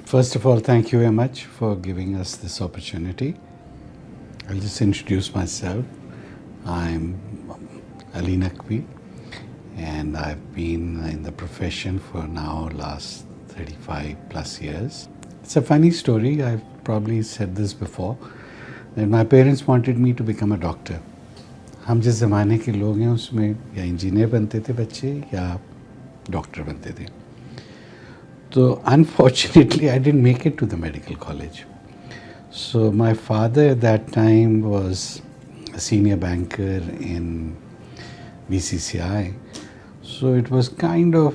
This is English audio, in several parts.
First of all, thank you very much for giving us this opportunity. I'll just introduce myself. I'm Ali Naqvi, and I've been in the profession for now last 35 plus years. It's a funny story. I've probably said this before, that my parents wanted me to become a doctor. हम जिस ज़माने के लोग हैं उसमें या engineer बनते थे बच्चे या डॉक्टर बनते थे. So unfortunately, I didn't make it to the medical college. So my father at that time was a senior banker in BCCI. So it was kind of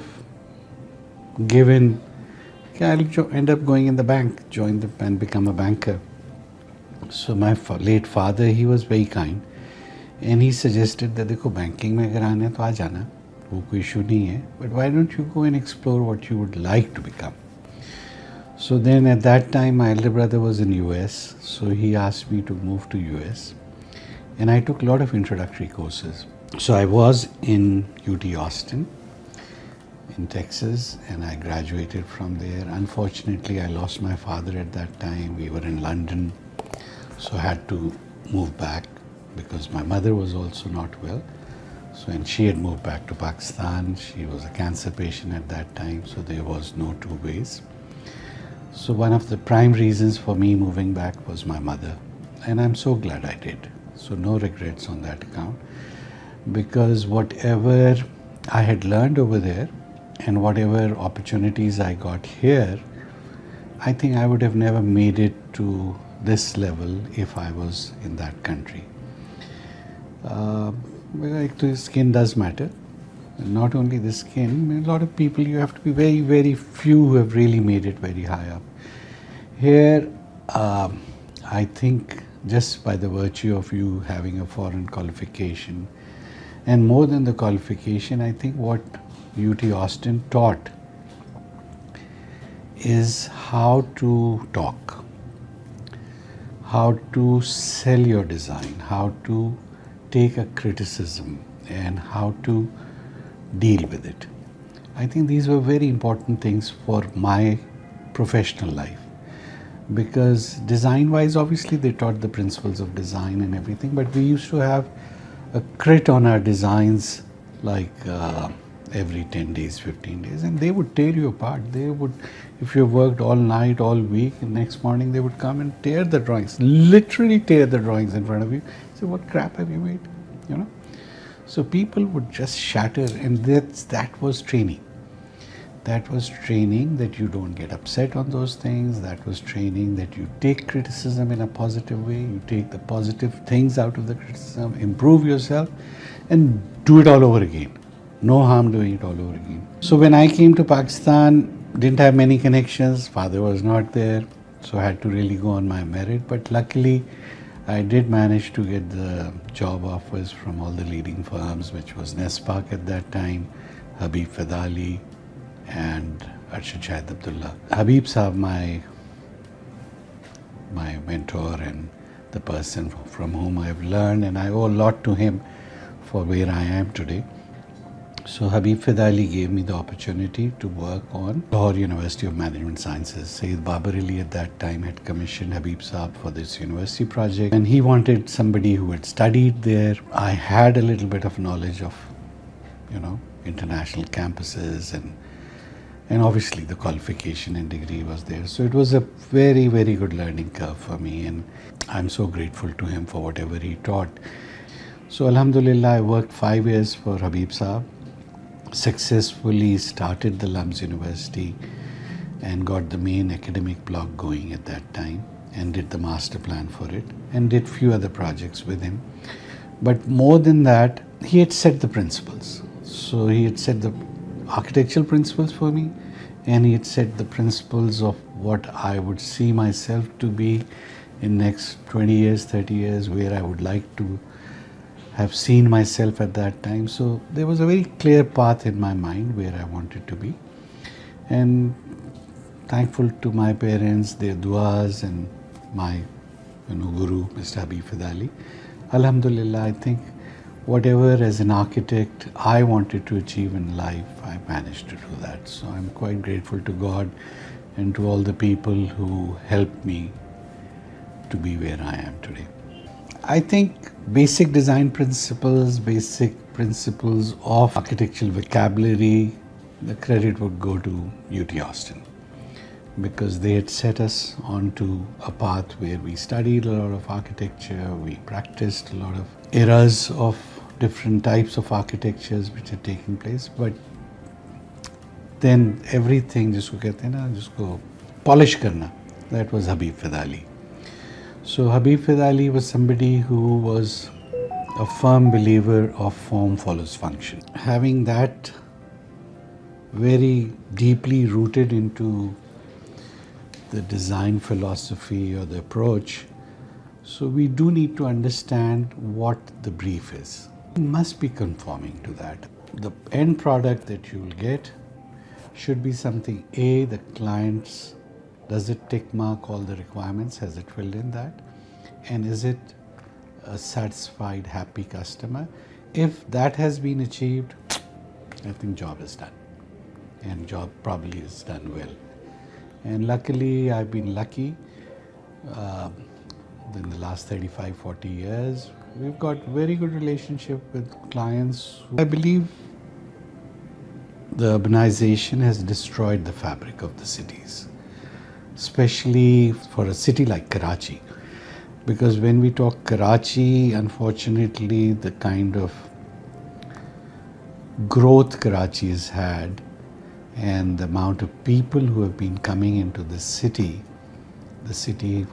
given, I'll end up going in the bank, and become a banker. So my late father, he was very kind. And he suggested that देखो banking में अगर आना है तो आ जाना, वो कोई issue नहीं है, but why don't you go and explore what you would like to become. So then at that time my elder brother was in US, so he asked me to move to US, and I took a lot of introductory courses. So I was in UT Austin in Texas, and I graduated from there. Unfortunately, I lost my father at that time. We were in London, so I had to move back because my mother was also not well. So, and she had moved back to Pakistan. She was a cancer patient at that time, so there was no two ways. So one of the prime reasons for me moving back was my mother, and I'm so glad I did. So no regrets on that account, because whatever I had learned over there and whatever opportunities I got here, I think I would have never made it to this level if I was in that country. The skin does matter. And not only the skin, a lot of people, you have to be very, very few who have really made it very high up. Here, I think just by the virtue of you having a foreign qualification, and more than the qualification, I think what UT Austin taught is how to talk, how to sell your design, how to take a criticism, and how to deal with it. I think these were very important things for my professional life, because design wise, obviously they taught the principles of design and everything, but we used to have a crit on our designs like every 10 days, 15 days, and they would tear you apart. They would, if you worked all night, all week, and next morning they would come and tear the drawings, literally tear the drawings in front of you. So what crap have you made, you know? So people would just shatter, and that was training. That was training that you don't get upset on those things. That was training that you take criticism in a positive way. You take the positive things out of the criticism, improve yourself, and do it all over again. No harm doing it all over again. So when I came to Pakistan, didn't have many connections. Father was not there, so I had to really go on my merit. But luckily, I did manage to get the job offers from all the leading firms, which was Nespak at that time, Habib Fadali, and Arshad Shahid Abdullah. Habib Saab, my mentor and the person from whom I have learned, and I owe a lot to him for where I am today. So Habib Fadali gave me the opportunity to work on Lahore University of Management Sciences. Sayyid Babar Ali at that time had commissioned Habib Saab for this university project, and he wanted somebody who had studied there. I had a little bit of knowledge of, international campuses, and obviously the qualification and degree was there. So it was a very, very good learning curve for me, and I'm so grateful to him for whatever he taught. So Alhamdulillah, I worked 5 years for Habib Saab, successfully started the Lums University and got the main academic block going at that time, and did the master plan for it, and did few other projects with him. But more than that, he had set the principles. So he had set the architectural principles for me, and he had set the principles of what I would see myself to be in next 20 years, 30 years, where I would like to have seen myself at that time. So there was a very clear path in my mind where I wanted to be, and thankful to my parents, their duas, and my guru, Mr. Habib Fadali. Alhamdulillah, I think whatever as an architect I wanted to achieve in life, I managed to do that. So I'm quite grateful to God and to all the people who helped me to be where I am today. I think basic design principles, basic principles of architectural vocabulary, the credit would go to UT Austin, because they had set us onto a path where we studied a lot of architecture, we practiced a lot of eras of different types of architectures which had taken place, but then everything जिसको कहते हैं ना, जिसको polish करना, that was Habib Fidali. So Habib Fidali was somebody who was a firm believer of form follows function. Having that very deeply rooted into the design philosophy or the approach, so we do need to understand what the brief is. We must be conforming to that. The end product that you will get should be something, A, the client's, does it tick mark all the requirements, has it filled in that, and is it a satisfied, happy customer? If that has been achieved, I think job is done, and job probably is done well. And luckily, I've been lucky in the last 35, 40 years. We've got very good relationship with clients. I believe the urbanization has destroyed the fabric of the cities, especially for a city like Karachi. Because when we talk Karachi, unfortunately, the kind of growth Karachi has had and the amount of people who have been coming into the city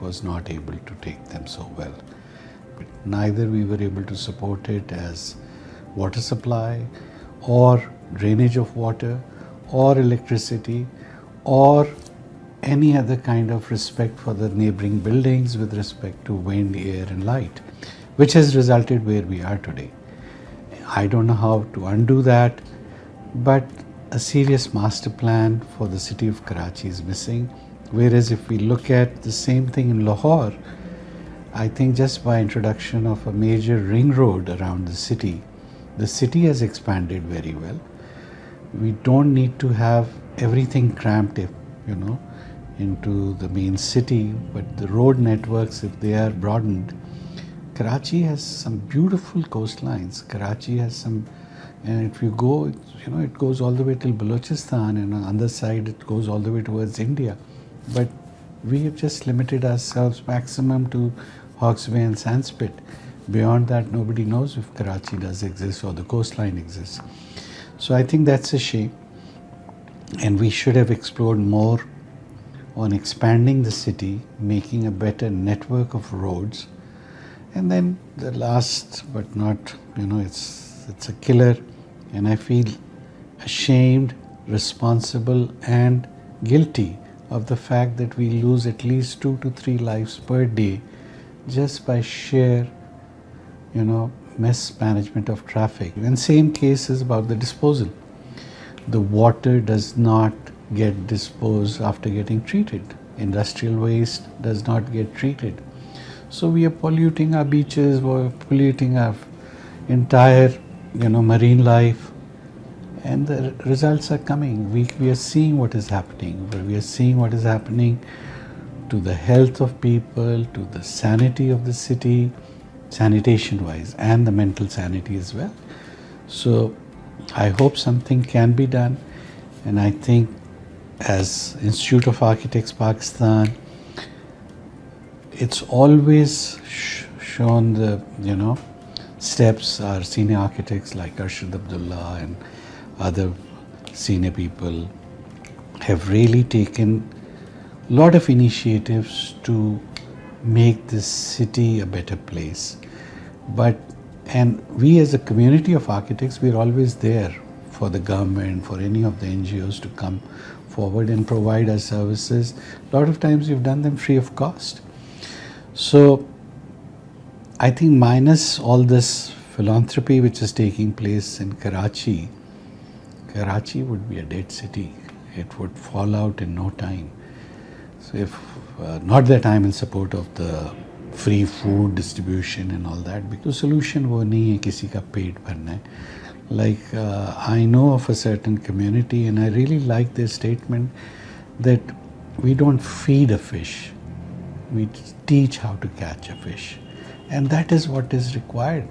was not able to take them so well. But neither we were able to support it as water supply or drainage of water or electricity or any other kind of respect for the neighboring buildings with respect to wind, air and light, which has resulted where we are today. I don't know how to undo that, but a serious master plan for the city of Karachi is missing. Whereas if we look at the same thing in Lahore, I think just by introduction of a major ring road around the city has expanded very well. We don't need to have everything cramped, into the main city, but the road networks, if they are broadened, Karachi has some beautiful coastlines. Karachi has some, and if you go, it goes all the way till Balochistan, and on the other side it goes all the way towards India. But we have just limited ourselves maximum to Hawksway and Sandspit. Beyond that, nobody knows if Karachi does exist or the coastline exists. So I think that's a shame. And we should have explored more on expanding the city, making a better network of roads. And then the last but not, it's a killer, and I feel ashamed, responsible and guilty of the fact that we lose at least 2 to 3 lives per day just by sheer, mismanagement of traffic. And same case is about the disposal. The water does not get disposed after getting treated. Industrial waste does not get treated. So we are polluting our beaches, we're polluting our entire, marine life, and the results are coming. We are seeing what is happening. We are seeing what is happening to the health of people, to the sanity of the city, sanitation-wise, and the mental sanity as well. So I hope something can be done, and I think as Institute of Architects Pakistan, it's always shown the, steps. Our senior architects like Arshad Abdullah and other senior people have really taken a lot of initiatives to make this city a better place. And we as a community of architects, we're always there for the government, for any of the NGOs to come forward and provide our services. A lot of times we've done them free of cost. So I think minus all this philanthropy which is taking place in Karachi would be a dead city. It would fall out in no time. So if not that I'm in support of the free food distribution and all that, because solution वो नहीं है किसी का पेट भरना है. Like I know of a certain community, and I really like their statement that we don't feed a fish, we teach how to catch a fish. And that is what is required.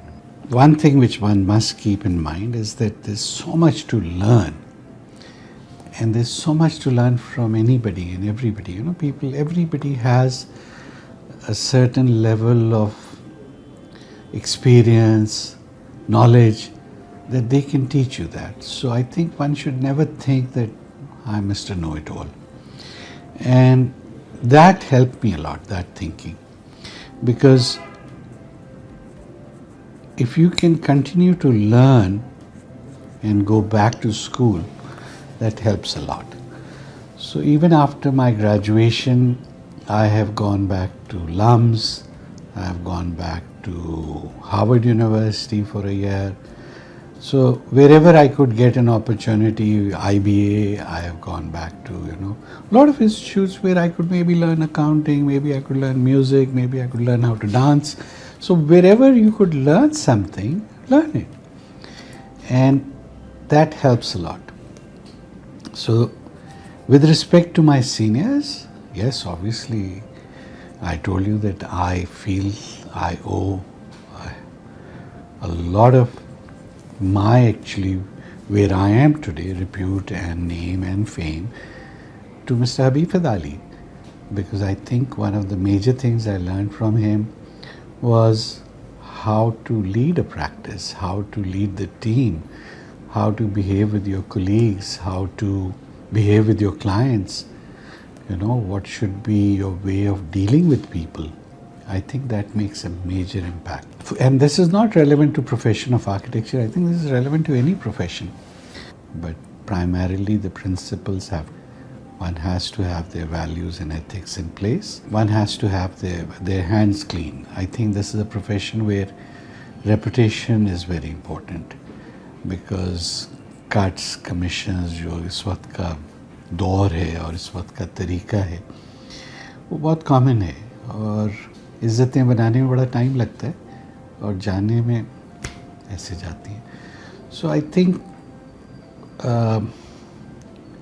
One thing which one must keep in mind is that there's so much to learn. And there's so much to learn from anybody and everybody. You know, everybody has a certain level of experience, knowledge, that they can teach you that. So I think one should never think that I'm Mr. Know-it-all. And that helped me a lot, that thinking. Because if you can continue to learn and go back to school, that helps a lot. So even after my graduation, I have gone back to LUMS, I have gone back to Harvard University for a year. So wherever I could get an opportunity, IBA, I have gone back to, a lot of institutes where I could maybe learn accounting, maybe I could learn music, maybe I could learn how to dance. So wherever you could learn something, learn it. And that helps a lot. So with respect to my seniors, yes, obviously, I told you that I feel I owe a lot of where I am today, repute and name and fame, to Mr. Habib Fadali. Because I think one of the major things I learned from him was how to lead a practice, how to lead the team, how to behave with your colleagues, how to behave with your clients, what should be your way of dealing with people. I think that makes a major impact. And this is not relevant to profession of architecture. I think this is relevant to any profession. But primarily the principles one has to have their values and ethics in place. One has to have their hands clean. I think this is a profession where reputation is very important, because cuts, commissions जो इस वक्त का दौर है और इस वक्त का तरीका है, वो बहुत कॉमन है और इज़्ज़तें बनाने में बड़ा टाइम लगता है और जाने में ऐसे जाती हैं. So I think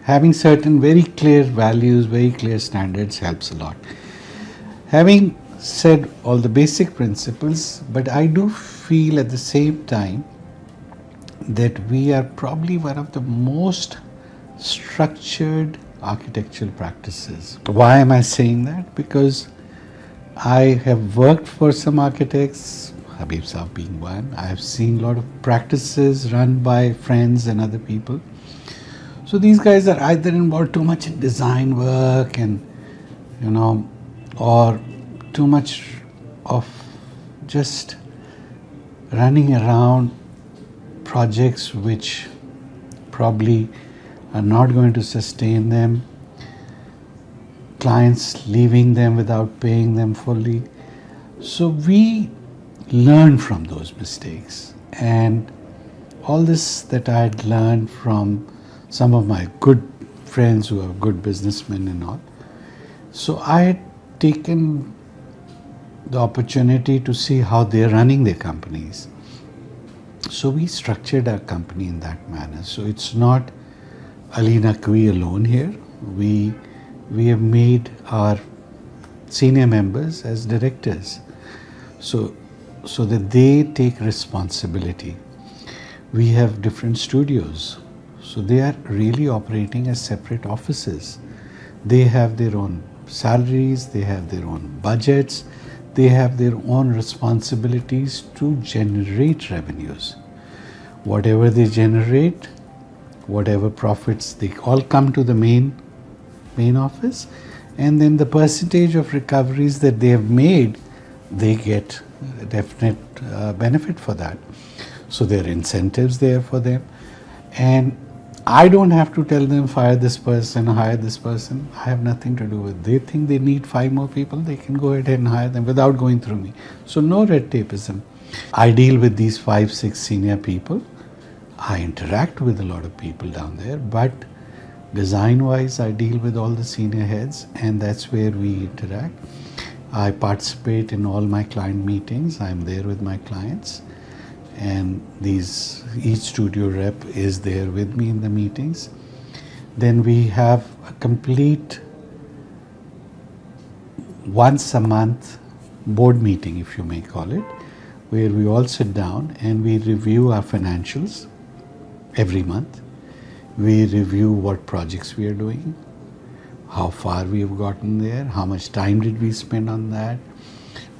having certain very clear values, very clear standards helps a lot. Having said all the basic principles, but I do feel at the same time that we are probably one of the most structured architectural practices. Why am I saying that? Because I have worked for some architects, Habib Saab being one. I have seen a lot of practices run by friends and other people. So these guys are either involved too much in design work and, or too much of just running around projects which probably are not going to sustain them, clients leaving them without paying them fully. So we learn from those mistakes, and all this that I had learned from some of my good friends who are good businessmen and all. So I had taken the opportunity to see how they're running their companies. So we structured our company in that manner. So it's not Ali Naqvi alone here. We have made our senior members as directors, so that they take responsibility. We have different studios, so they are really operating as separate offices. They have their own salaries, they have their own budgets, they have their own responsibilities to generate revenues. Whatever they generate, whatever profits, they all come to the main office, and then the percentage of recoveries that they have made, they get a definite benefit for that. So there are incentives there for them, and I don't have to tell them fire this person, hire this person. I have nothing to do with it. They think they need 5 more people, they can go ahead and hire them without going through me. So no red tapeism. I deal with these 5-6 senior people. I interact with a lot of people down there, but design-wise, I deal with all the senior heads, and that's where we interact. I participate in all my client meetings. I'm there with my clients, and each studio rep is there with me in the meetings. Then we have a complete once a month board meeting, if you may call it, where we all sit down and we review our financials every month. We review what projects we are doing, how far we have gotten there, how much time did we spend on that,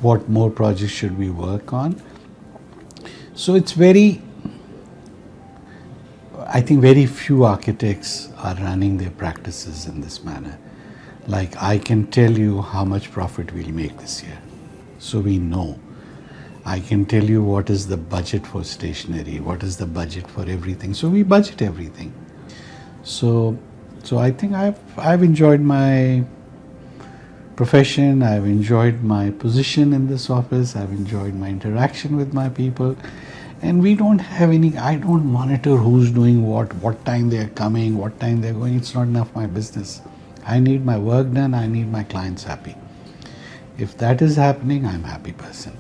what more projects should we work on. So it's I think very few architects are running their practices in this manner. Like, I can tell you how much profit we'll make this year, so we know. I can tell you what is the budget for stationery, what is the budget for everything, so we budget everything. So I think I've enjoyed my profession, I've enjoyed my position in this office, I've enjoyed my interaction with my people, and we don't have I don't monitor who's doing what time they're coming, what time they're going. It's not enough my business. I need my work done, I need my clients happy. If that is happening, I'm a happy person.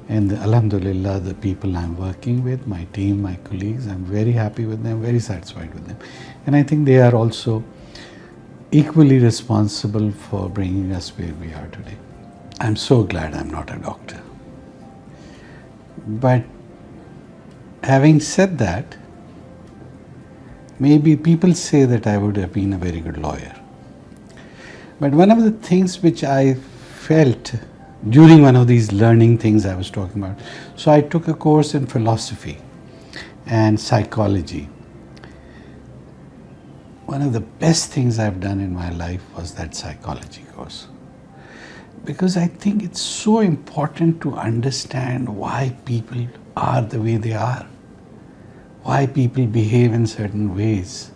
And alhamdulillah, the people I'm working with, my team, my colleagues, I'm very happy with them, very satisfied with them. And I think they are also equally responsible for bringing us where we are today. I'm so glad I'm not a doctor. But having said that, maybe people say that I would have been a very good lawyer. But one of the things which I felt during one of these learning things I was talking about, so I took a course in philosophy and psychology. One of the best things I've done in my life was that psychology course. Because I think it's so important to understand why people are the way they are, why people behave in certain ways.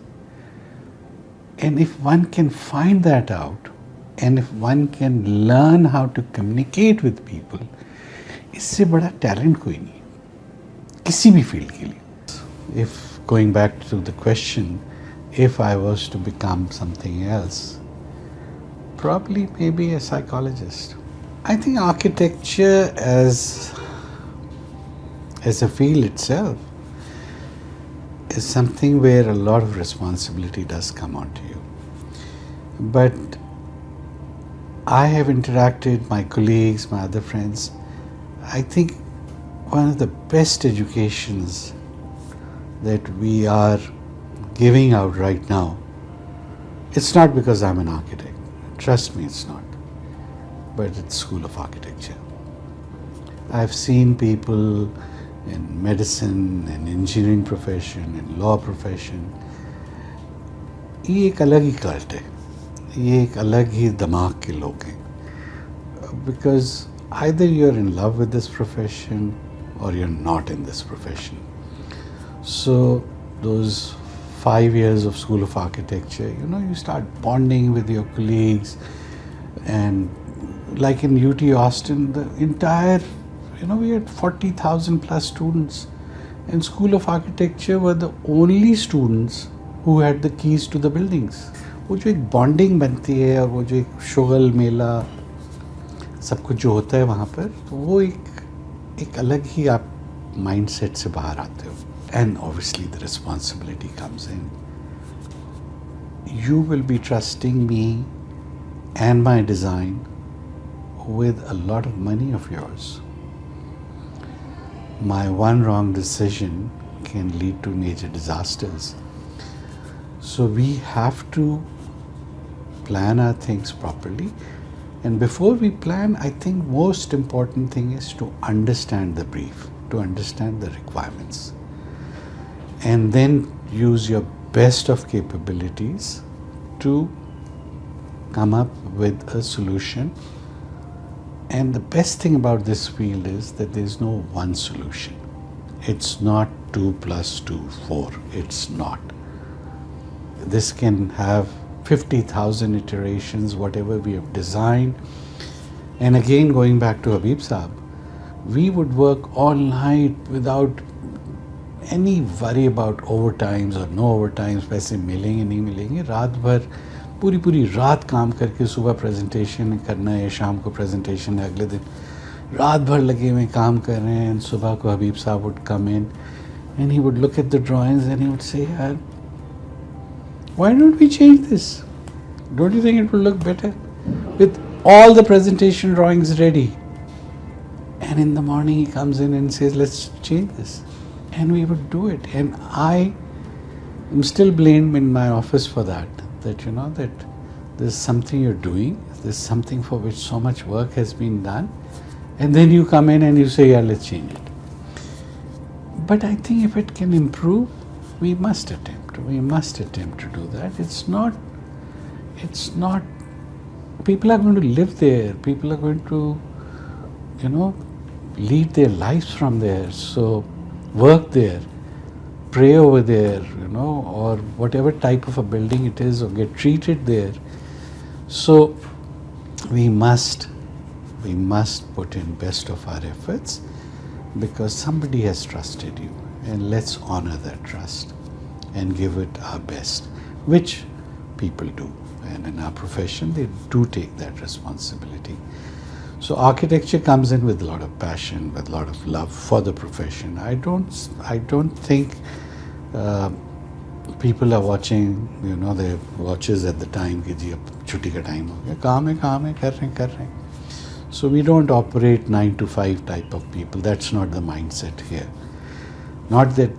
And if one can find that out, and if one can learn how to communicate with people, इससे बड़ा talent कोई नहीं, किसी भी field के लिए. If going back to the question, if I was to become something else, probably maybe a psychologist. I think architecture as a field itself is something where a lot of responsibility does come onto you. But I have interacted, my colleagues, my other friends, I think one of the best educations that we are giving out right now, it's not because I'm an architect. Trust me, it's not. But it's School of Architecture. I've seen people in medicine and engineering profession and law profession. ये एक अलग ही cult है. ये एक अलग ही दिमाग के लोग हैं. Because either you're in love with this profession or you're not in this profession. So those 5 years of School of Architecture, you start bonding with your colleagues, and like in UT Austin, the entire, we had 40,000 plus students, and School of Architecture were the only students who had the keys to the buildings. वो जो एक bonding बनती है और वो जो एक शोगल मेला सब कुछ जो होता है वहाँ पर, तो वो एक अलग ही आप mindset से बाहर आते हो. And obviously the responsibility comes in. You will be trusting me and my design with a lot of money of yours. My one wrong decision can lead to major disasters. So we have to plan our things properly. And before we plan, I think most important thing is to understand the brief, to understand the requirements. And then use your best of capabilities to come up with a solution. And the best thing about this field is that there is no one solution. It's not 2 plus 2, 4. It's not. This can have 50,000 iterations, whatever we have designed. And again, going back to Habib Saab, we would work all night without any worry about overtimes or no overtimes, पैसे मिलेंगे नहीं मिलेंगे. रात भर पूरी रात काम करके सुबह प्रेजेंटेशन करना है, शाम को प्रेजेंटेशन है, अगले दिन रात भर लगे हुए काम कर रहे हैं. सुबह को हबीब साहब would come in and he would look at the drawings and he would say, यार, why don't we change this? Don't you think it will look better? With all the presentation drawings ready. And in the morning he comes in and says, let's change this. And we would do it. And I am still blamed in my office for that you know, that there's something you're doing, there's something for which so much work has been done, and then you come in and you say, yeah, let's change it. But I think if it can improve, we must attempt to do that. It's not, people are going to live there, people are going to, you know, lead their lives from there, so work there, pray over there, you know, or whatever type of a building it is, or get treated there. So we must put in best of our efforts, because somebody has trusted you, and let's honor that trust and give it our best, which people do, and in our profession they do take that responsibility. So architecture comes in with a lot of passion, with a lot of love for the profession. I don't think people are watching, you know, their watches at the time कि जी अब छुट्टी का time हो गया, काम है, कर रहे हैं. So we don't operate 9 to 5 type of people. That's not the mindset here. Not that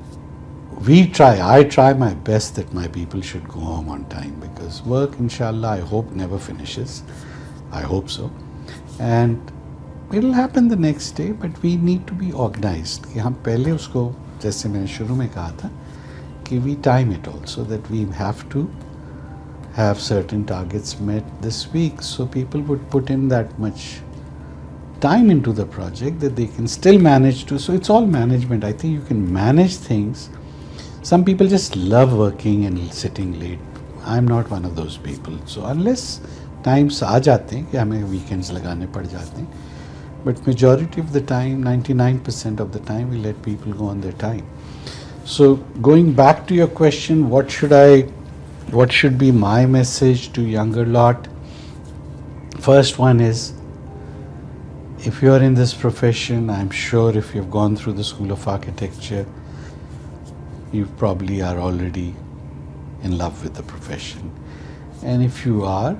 I try my best that my people should go home on time, because work, inshallah, I hope never finishes. I hope so. And it'll happen the next day, but we need to be organized. कि हम पहले उसको, जैसे मैंने शुरू में कहा था, कि we time it also, that we have to have certain targets met this week, so people would put in that much time into the project that they can still manage to. So it's all management. I think you can manage things. Some people just love working and sitting late. I'm not one of those people. So unless times आ जाते हैं कि हमें weekends लगाने पड़ जाते हैं, but majority of the time, 99% of the time, we let people go on their time. So going back to your question, what should be my message to younger lot? First one is, if you are in this profession, I'm sure if you've gone through the School of Architecture, you probably are already in love with the profession. And if you are,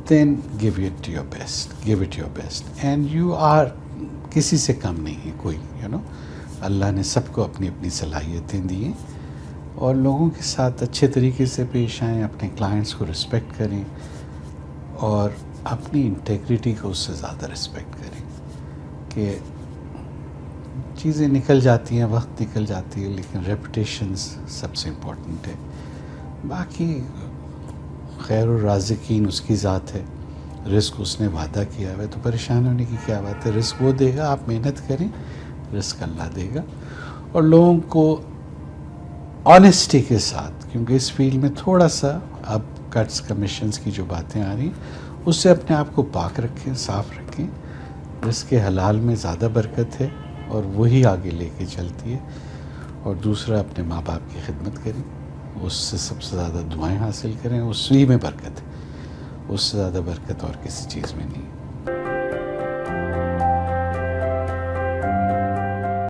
then give it your best. And you are, किसी से कम नहीं है कोई, you know. अल्लाह ने सबको अपनी अपनी सलाहियतें दी हैं, और लोगों के साथ अच्छे तरीके से पेश आएँ, अपने क्लाइंट्स को रिस्पेक्ट करें, और अपनी इंटेग्रिटी को उससे ज़्यादा रिस्पेक्ट करें. कि चीज़ें निकल जाती हैं, वक्त निकल जाती है, लेकिन रेपुटेशंस सबसे इम्पोर्टेंट है. बाकी खैर और राज़िकीन उसकी ज़ात है, रिस्क उसने वादा किया हुआ है, तो परेशान होने की क्या बात है. रिस्क वो देगा, आप मेहनत करें, रिस्क अल्लाह देगा. और लोगों को ऑनेस्टी के साथ, क्योंकि इस फील्ड में थोड़ा सा अब कट्स कमीशंस की जो बातें आ रही, उससे अपने आप को पाक रखें, साफ़ रखें. रिस्क हलाल में ज़्यादा बरकत है, और वही आगे लेके चलती है. और दूसरा, अपने माँ बाप की खिदमत करें, उससे सबसे ज़्यादा दुआएं हासिल करें, उसी में बरकत है. उससे ज़्यादा बरकत और किसी चीज़ में नहीं.